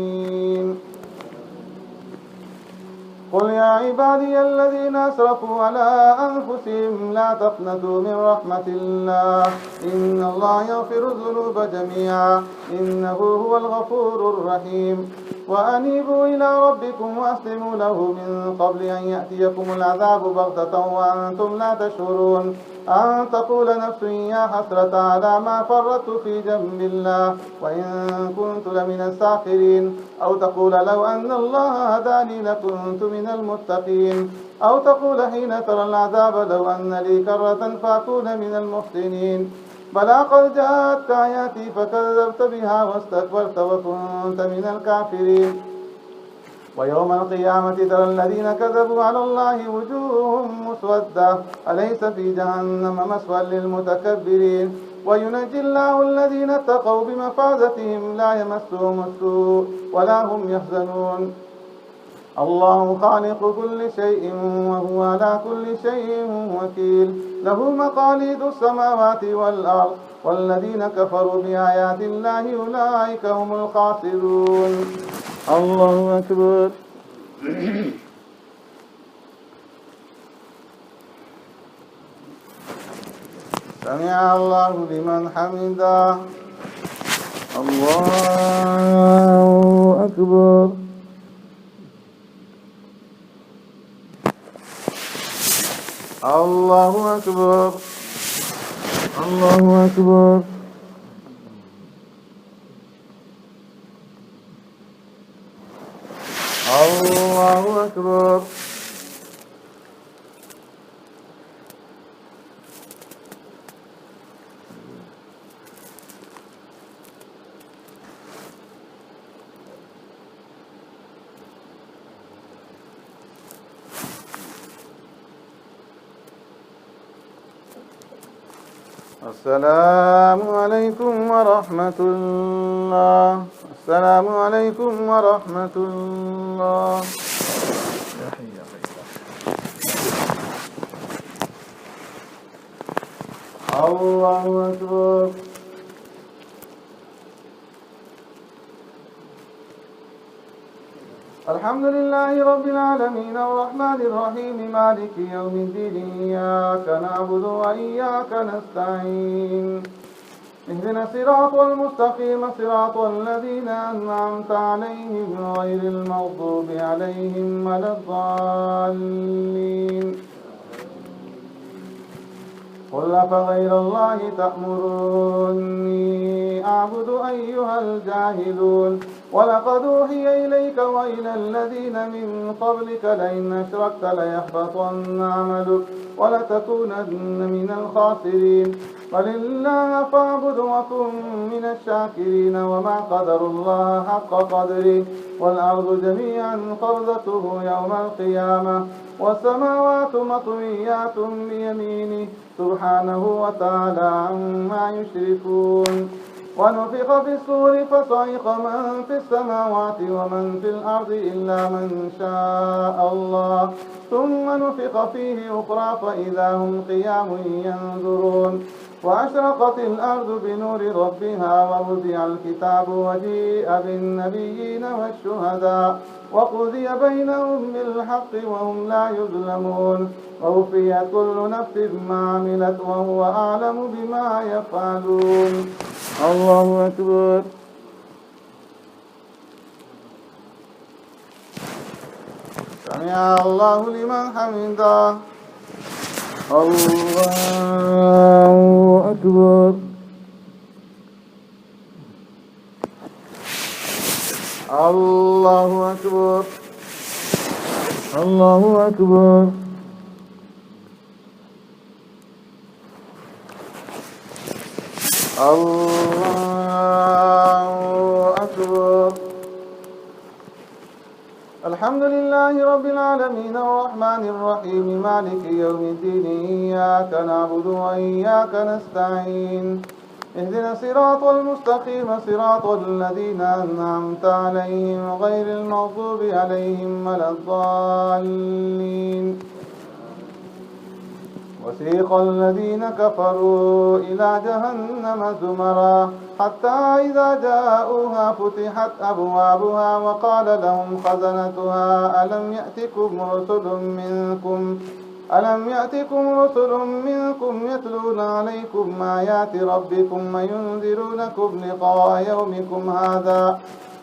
قل يا عبادي الذين أسرفوا على أنفسهم لا تقنطوا من رحمة الله إن الله يغفر الذنوب جميعا إنه هو الغفور الرحيم وأنيبوا إلى ربكم وأسلموا له من قبل أن يأتيكم العذاب بغتة وأنتم لا تشعرون أن تقول نفس يا حسرة على ما فرطت في جنب الله وإن كنت لمن الساخرين أو تقول لو أن الله هداني لكنت من المتقين أو تقول حين ترى العذاب لو أن لي كرة فأكون من المحسنين بلى قد جاءتك آياتي فكذبت بها واستكبرت وكنت من الكافرين ويوم القيامة ترى الذين كذبوا على الله وجوههم مسودة أليس في جهنم مثوى للمتكبرين وينجي الله الذين اتقوا بمفازتهم لا يمسهم السوء ولا هم يحزنون الله خالق كل شيء وهو على كل شيء وكيل له مقاليد السماوات والأرض والذين كفروا بآيات الله أولئك هم الخاسرون. الله أكبر. سمع الله لمن حمده. الله أكبر. الله أكبر. الله أكبر. الله أكبر. السلام عليكم ورحمة الله. السلام عليكم ورحمة الله. الله أكبر. الحمد لله رب العالمين الرحمن الرحيم مالك يوم الدين إياك نعبد وإياك نستعين اهدنا الصراط المستقيم صراط الذين أنعمت عليهم غير المغضوب عليهم ولا الضالين. قل أفغير الله تأمروني أعبد أيها الجاهلون ولقد أوحي إليك وإلى الذين من قبلك لئن أشركت ليحبطن عملك ولتكونن من الخاسرين. ولله فاعبد وكن من الشاكرين. وما قدر الله حق قدره والأرض جميعا قبضته يوم القيامة والسماوات مطويات بيمينه سبحانه وتعالى عما يشركون. ونفخ في الصور فصعق من في السماوات ومن في الأرض إلا من شاء الله ثم نفخ فيه أخرى فإذا هم قيام ينظرون. وأشرقت الأرض بنور ربها ووضع الكتاب وجيء بالنبيين والشهداء وقضي بينهم بالحق وهم لا يظلمون. ووفيت كل نفس ما عملت وهو أعلم بما يفعلون. الله أكبر. سمع الله لمن حمده. الله أكبر. الله أكبر. الله أكبر. الله أكبر. الحمد لله رب العالمين الرحمن الرحيم مالك يوم الدين إياك نعبد وإياك نستعين اهدنا الصراط المستقيم صراط الذين أنعمت عليهم غير المغضوب عليهم ولا الضالين. وسيق الذين كفروا إلى جهنم زمرا حتى إذا جاءوها فتحت أبوابها وقال لهم خزنتها ألم يأتكم رسل منكم يتلون عليكم آيات ربكم وينذرونكم لقاء يومكم هذا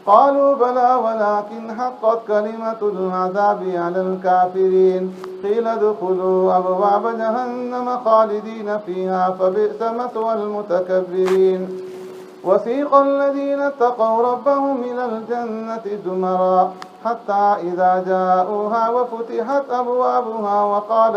قالوا بلى ولكن حقت كلمة العذاب على الكافرين قيل ادخلوا أبواب جهنم خالدين فيها فبئس مثوى المتكبرين. وسيق الذين اتقوا ربهم إلى الجنة زمرا حتى إذا جاءوها وفتحت أبوابها وقال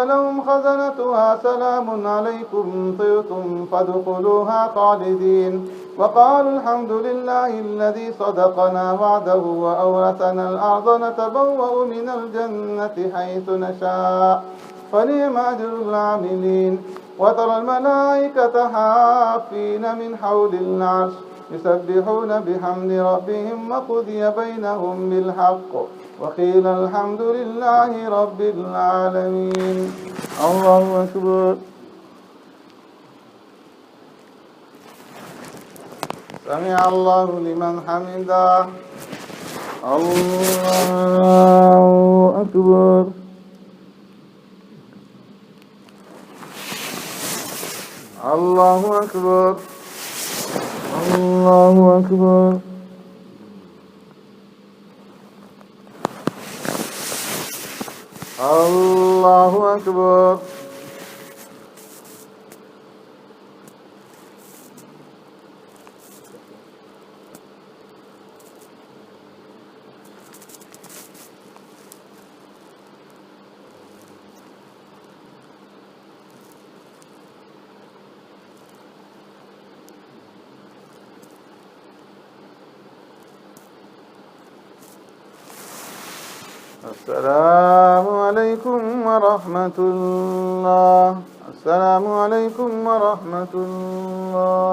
لهم خزنتها سلام عليكم طبتم فادخلوها خالدين وقالوا الحمد لله الذي صدقنا وعده وأورثنا الأرض نتبوأ من الجنة حيث نشاء فنعم أجر العاملين. وترى الملائكة حافين من حول العرش يسبحون بحمد ربهم وقضي بينهم بالحق وقيل الحمد لله رب العالمين. الله أكبر. سمع الله لمن حمده. الله أكبر. الله أكبر. الله أكبر. الله أكبر. السلام عليكم ورحمة الله. السلام عليكم ورحمة الله.